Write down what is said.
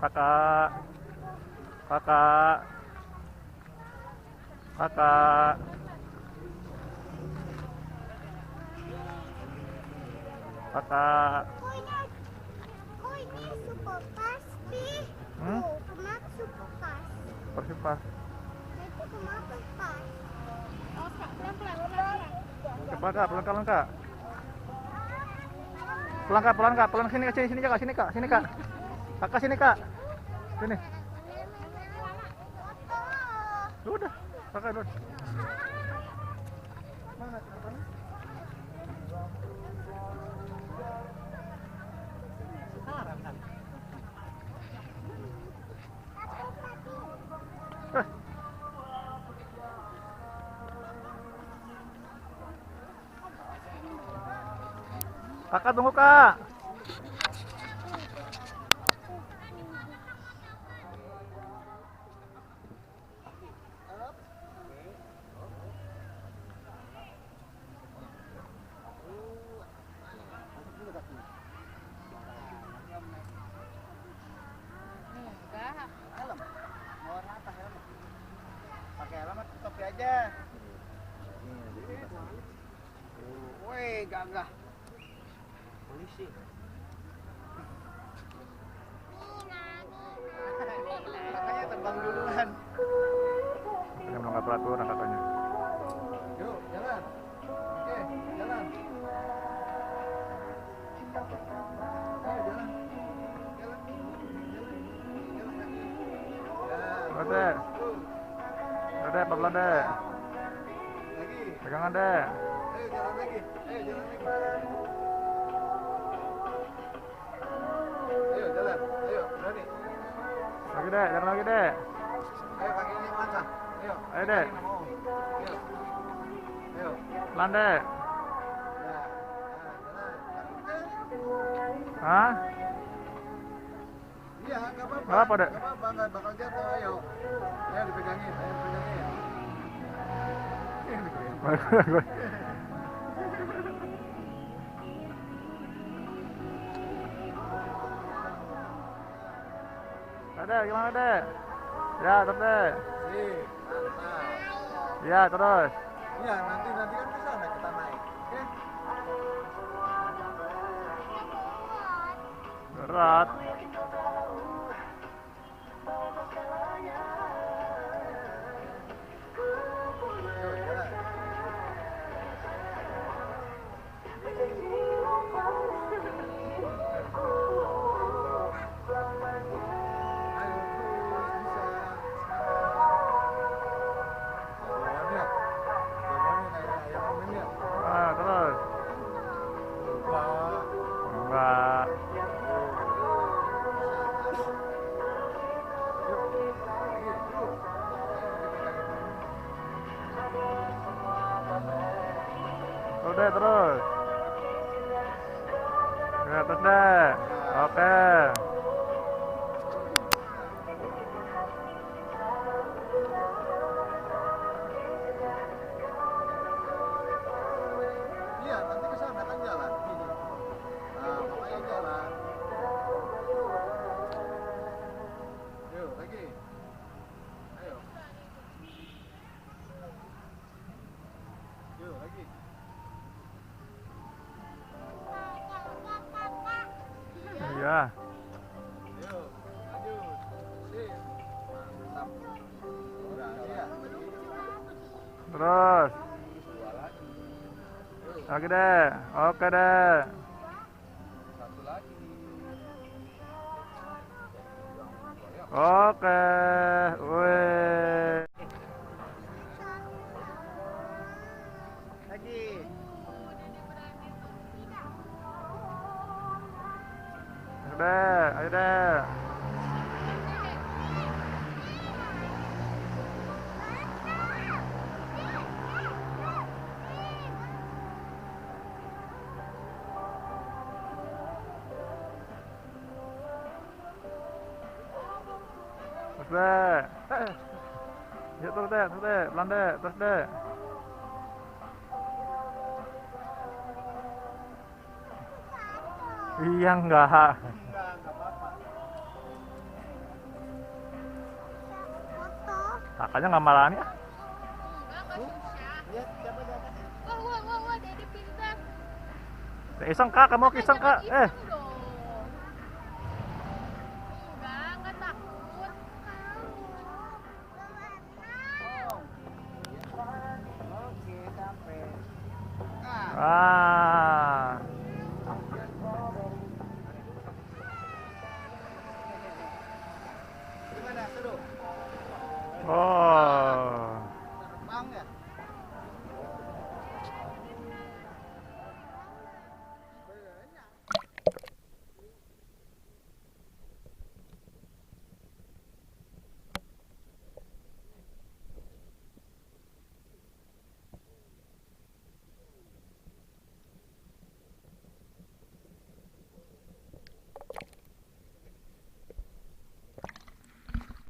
Kakak, kakak, kakak. Kakak. Oh ini super pas nih. Oh, kenapa super pas? Super pas. Itu kenapa pas? Oh, pelan-pelan. Pelan kak, pelan kak. Pelan kak, pelan kak, pelan sini kak, sini kak, sini kak, sini kak. Kakak sini kak, sini. Udah, kakak udah. Mana? Kakak tunggu kak. Pakai helm atau topi aja. Woi, gagah. Polisi. Kakaknya terbang duluan. Ini melanggar peraturan katanya. Yuk, jalan. Oke, jalan. Ayo, jalan. Udah, udah, pelan deh. Lagi. Pegangan deh. Ayo jalan lagi. Ayo jalan lagi. Ayo jalan. Ayo, berani. Lagi deh, jalan lagi deh. Ayo kakinya langkah. Ayo. Ayo deh. Ayo. Ayo. Pelan deh. Nah, jalan. Hah? Iya, nggak apa-apa. Nggak apa, Dek. Nggak apa-apa, nggak bakal jatuh. Ayo. Ayo dipegangin, ayo dipegangin. Ada, gimana deh? Ya, terus deh. Sip, mantap. Ya, terus. Iya, nanti kan bisa naik kita naik. Oke? Berat. Yuk, jalan. Ayo, terus bisa. Semangat. Jawabannya kayak ayam ini ya. Ah, terus. Enggak. Enggak. Udah, terus. Ya, terus deh. Oke. Iya, nanti ke sana kan jalan gini. Nah, makanya jalan. Yuk, lagi. Ayo. Yuk, lagi. Iya. Yuk, lanjut. Sip. Mantap. Berani ya? Terus. Dua lagi. Yuk, Lagi deh. Oke deh. satu lagi. Oke. Wih. Lagi. Udah, ayo deh. Terus deh. Ya terus deh, pelan deh, terus deh. Iya enggak. Enggak apa-apa. Kakaknya nggak marah nih. Enggak susah. Lihat siapa di atas. Wah, Dede pintar. Iseng kak, kamu iseng kak. Iseng dong.